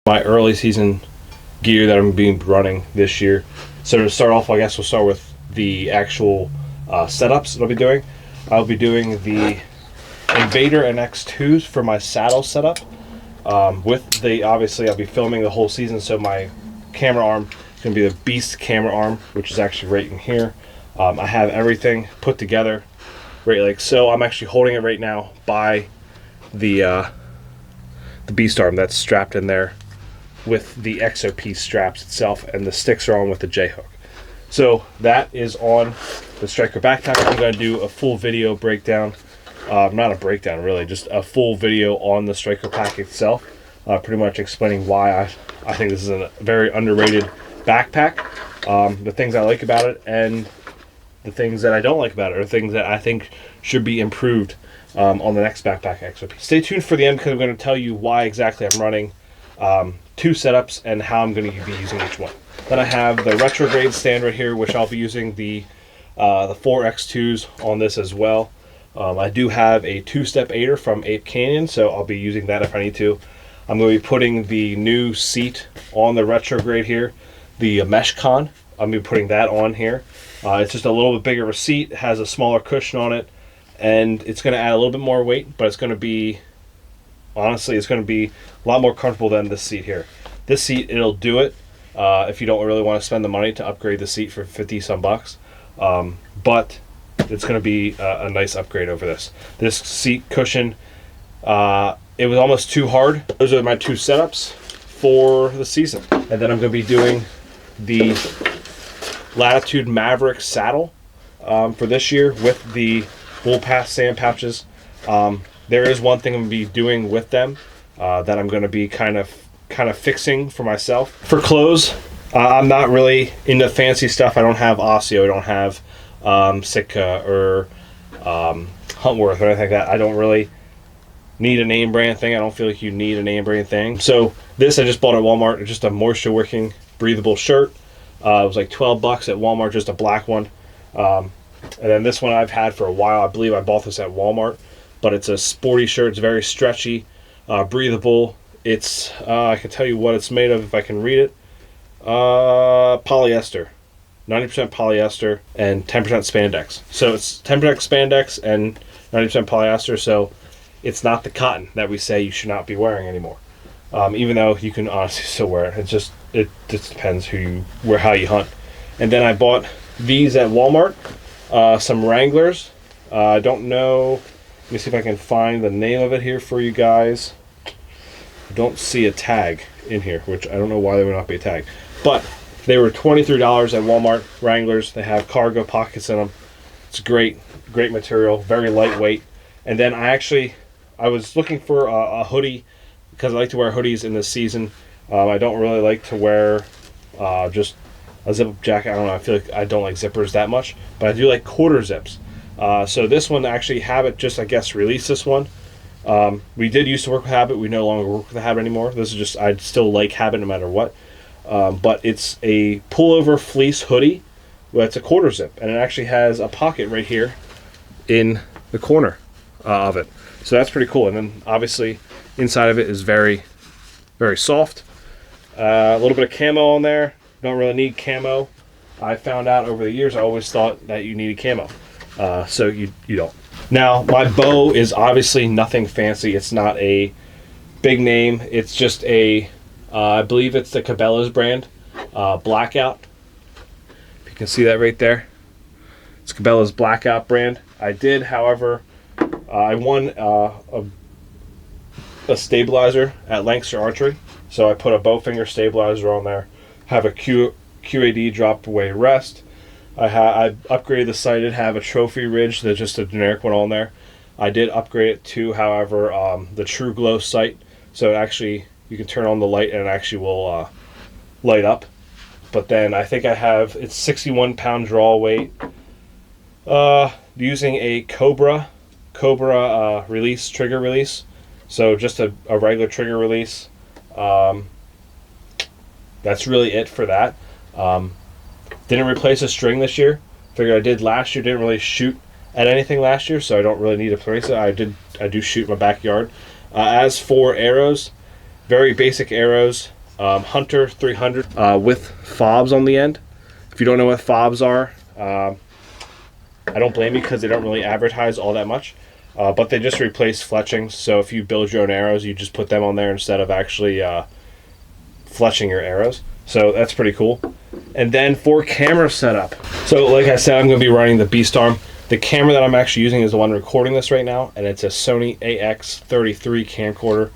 my early season gear that I'm being running this year. So to start off, I guess we'll start with the actual setups that I'll be doing. I'll be doing the Invader NX2s for my saddle setup. Obviously I'll be filming the whole season, so my camera arm is going to be the Beast camera arm, which is actually right in here. I have everything put together right like so. I'm actually holding it right now by the Beast arm that's strapped in there with the XOP straps itself, and the sticks are on with the J-hook. So that is on the Striker backpack. I'm going to do a full video breakdown. Not a breakdown really, just a full video on the Striker pack itself, pretty much explaining why I think this is a very underrated backpack, the things I like about it and the things that I don't like about it, or things that I think should be improved on the next backpack XOP. Stay tuned for the end, because I'm going to tell you why exactly I'm running two setups and how I'm going to be using each one. Then I have the retrograde stand right here, which I'll be using the 4X2s on this as well. I do have a two-step aider from Ape Canyon, so I'll be using that if I need to. I'm going to be putting the new seat on the retrograde here, the mesh con. I'm going to be putting that on here. It's just a little bit bigger of a seat, it has a smaller cushion on it, and it's going to add a little bit more weight, but it's going to be, honestly, it's going to be a lot more comfortable than this seat here. This seat, it'll do it if you don't really want to spend the money to upgrade the seat for 50 some bucks. But it's going to be a nice upgrade over this. This seat cushion, it was almost too hard. Those are my two setups for the season. And then I'm going to be doing the Latitude Maverick saddle for this year with the Wool Pass sand pouches. There is one thing I'm going to be doing with them that I'm going to be kind of fixing for myself. For clothes, I'm not really into fancy stuff. I don't have Osseo, I don't have Sitka or Huntworth or anything like that. I don't really need a name brand thing. I don't feel like you need a name brand thing. So this I just bought at Walmart. It's just a moisture wicking breathable shirt. It was like 12 bucks at Walmart, just a black one. And then this one I've had for a while. I believe I bought this at Walmart, but it's a sporty shirt. It's very stretchy, breathable. It's I can tell you what it's made of if I can read it. Polyester. 90% polyester and 10% spandex. So it's 10% spandex and 90% polyester, so it's not the cotton that we say you should not be wearing anymore. Even though you can honestly still wear it. It just depends how you hunt. And then I bought these at Walmart, some Wranglers. I don't know, let me see if I can find the name of it here for you guys. I don't see a tag in here, which I don't know why there would not be a tag. But they were $23 at Walmart, Wranglers. They have cargo pockets in them. It's great material, very lightweight. And then I was looking for a hoodie, because I like to wear hoodies in this season. I don't really like to wear just a zip-up jacket. I don't know, I feel like I don't like zippers that much, but I do like quarter zips. So this one, actually Habit just, I guess, released this one. We did used to work with Habit. We no longer work with the Habit anymore. This is just, I still like Habit no matter what. But it's a pullover fleece hoodie. Well, it's a quarter zip, and it actually has a pocket right here in the corner of it. So that's pretty cool. And then obviously inside of it is very, very soft. A little bit of camo on there. Don't really need camo. I found out over the years I always thought that you needed camo. So you don't. Now my bow is obviously nothing fancy. It's not a big name. It's just I believe it's the Cabela's brand, Blackout. If you can see that right there. It's Cabela's Blackout brand. I did, however, I won a stabilizer at Lancaster Archery. So I put a bowfinger stabilizer on there. Have a QAD dropped away rest. I upgraded the sight. I did have a trophy ridge, that's just a generic one on there. I did upgrade it to, however, the True Glow sight. So it actually, you can turn on the light and it actually will light up. But then I think it's 61 pound draw weight. Using a Cobra release, trigger release. So just a regular trigger release. That's really it for that. Didn't replace a string this year. Figured I did last year. Didn't really shoot at anything last year, so I don't really need to replace it. I do shoot in my backyard. As for arrows, very basic arrows. Hunter 300 with fobs on the end. If you don't know what fobs are, I don't blame you because they don't really advertise all that much. But they just replace fletchings. So if you build your own arrows, you just put them on there instead of actually fletching your arrows. So that's pretty cool. And then for camera setup. So like I said, I'm going to be running the Beast Arm. The camera that I'm actually using is the one recording this right now, and it's a Sony AX33 camcorder.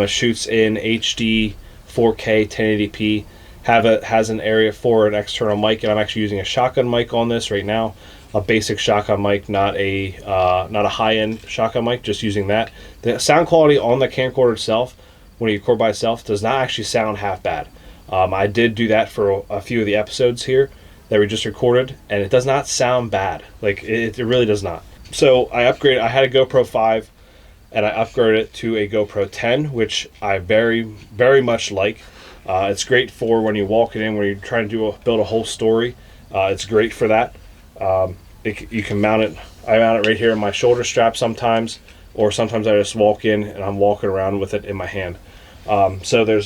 It shoots in HD, 4K, 1080p. Has an area for an external mic, and I'm actually using a shotgun mic on this right now. A basic shotgun mic, not a high-end shotgun mic, just using that. The sound quality on the camcorder itself, when you record by itself, does not actually sound half bad. I did do that for a few of the episodes here that we just recorded, and it does not sound bad. Like, it really does not. So I upgraded. I had a GoPro 5, and I upgraded it to a GoPro 10, which I very, very much like. It's great for when you're walking in, when you're trying to build a whole story. It's great for that. You can mount it. I mount it right here in my shoulder strap sometimes, or sometimes I just walk in and I'm walking around with it in my hand. So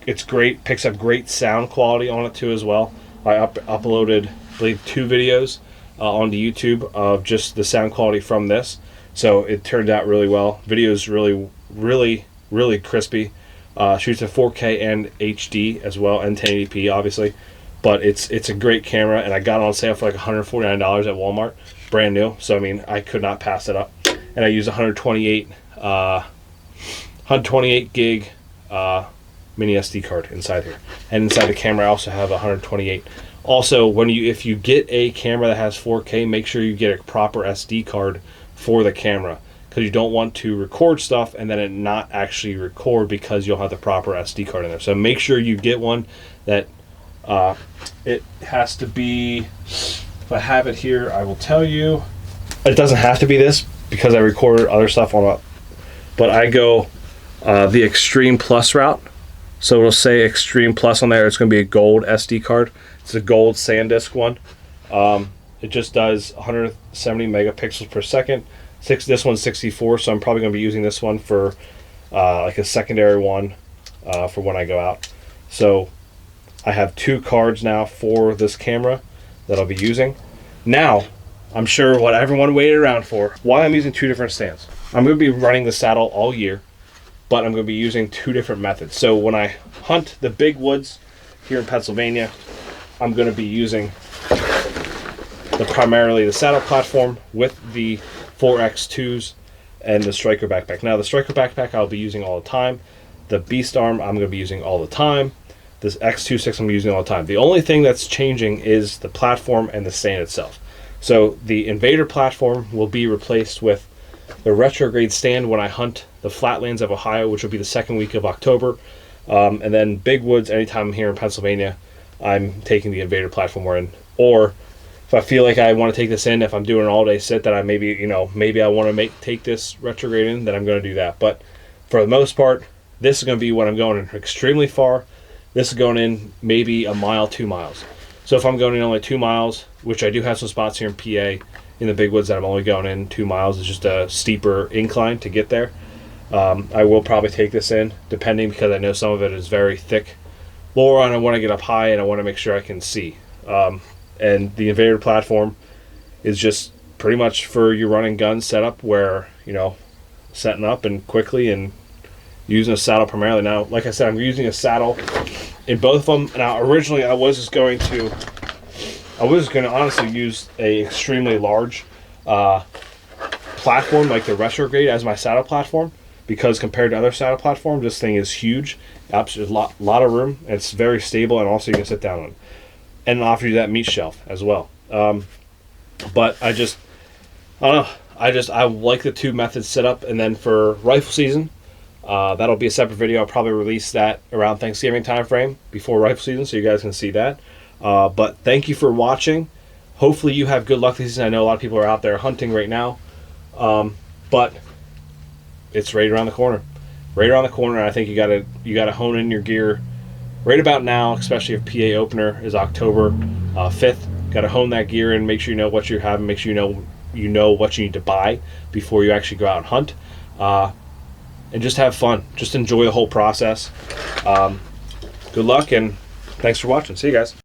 it's great. Picks up great sound quality on it too as well. I uploaded, I believe, 2 videos onto YouTube of just the sound quality from this. So it turned out really well. Video is really, really, really crispy. Shoots in 4K and HD as well, and 1080p obviously. But it's a great camera, and I got it on sale for like $149 at Walmart, brand new. So I mean, I could not pass it up. And I use 128 gig mini SD card inside here, and inside the camera I also have 128. Also, if you get a camera that has 4K, make sure you get a proper SD card for the camera, because you don't want to record stuff and then it not actually record because you'll have the proper SD card in there. So make sure you get one that it has to be. If I have it here, I will tell you. It doesn't have to be this because I recorded other stuff on it, but I go the Extreme Plus route. So it'll say Extreme Plus on there. It's going to be a gold SD card. It's a gold SanDisk one. It just does 170 megapixels per second. This one's 64, so I'm probably going to be using this one for like a secondary one for when I go out. So I have 2 cards now for this camera that I'll be using. Now, I'm sure what everyone waited around for, why I'm using 2 different stands. I'm going to be running the saddle all year, but I'm going to be using 2 different methods. So when I hunt the big woods here in Pennsylvania, I'm going to be using primarily the saddle platform with the 4X2s and the Striker backpack. Now the Striker backpack I'll be using all the time. The Beast Arm I'm going to be using all the time. This X26 I'm using all the time. The only thing that's changing is the platform and the stand itself. So the Invader platform will be replaced with the retrograde stand when I hunt the flatlands of Ohio, which will be the 2nd week of October. And then big woods, anytime I'm here in Pennsylvania, I'm taking the Invader platform in. Or if I feel like I want to take this in, if I'm doing an all-day sit that I maybe I want to take this retrograde in, then I'm going to do that. But for the most part, this is going to be when I'm going in extremely far. This is going in maybe a mile, 2 miles. So if I'm going in only 2 miles, which I do have some spots here in PA in the big woods that I'm only going in 2 miles, it's just a steeper incline to get there. I will probably take this in, depending, because I know some of it is very thick lower on. I want to get up high and I want to make sure I can see. And the Invader platform is just pretty much for your running gun setup, where setting up and quickly and using a saddle primarily. Now, like I said, I'm using a saddle in both of them. Now, originally I was going to honestly use a extremely large platform like the retrograde as my saddle platform, because compared to other saddle platforms, this thing is huge. There's a lot of room, and it's very stable, and also you can sit down on it. And it offers you that meat shelf as well. But I don't know. I like the 2 methods set up. And then for rifle season, that'll be a separate video. I'll probably release that around Thanksgiving time frame before rifle season, so you guys can see that. But thank you for watching. Hopefully you have good luck this season. I know a lot of people are out there hunting right now, but it's right around the corner. Right around the corner. I think you gotta hone in your gear right about now, especially if PA opener is October 5th. Got to hone that gear and make sure you know what you have, and make sure you know what you need to buy before you actually go out and hunt. And just have fun. Just enjoy the whole process. good luck, and thanks for watching. See you guys.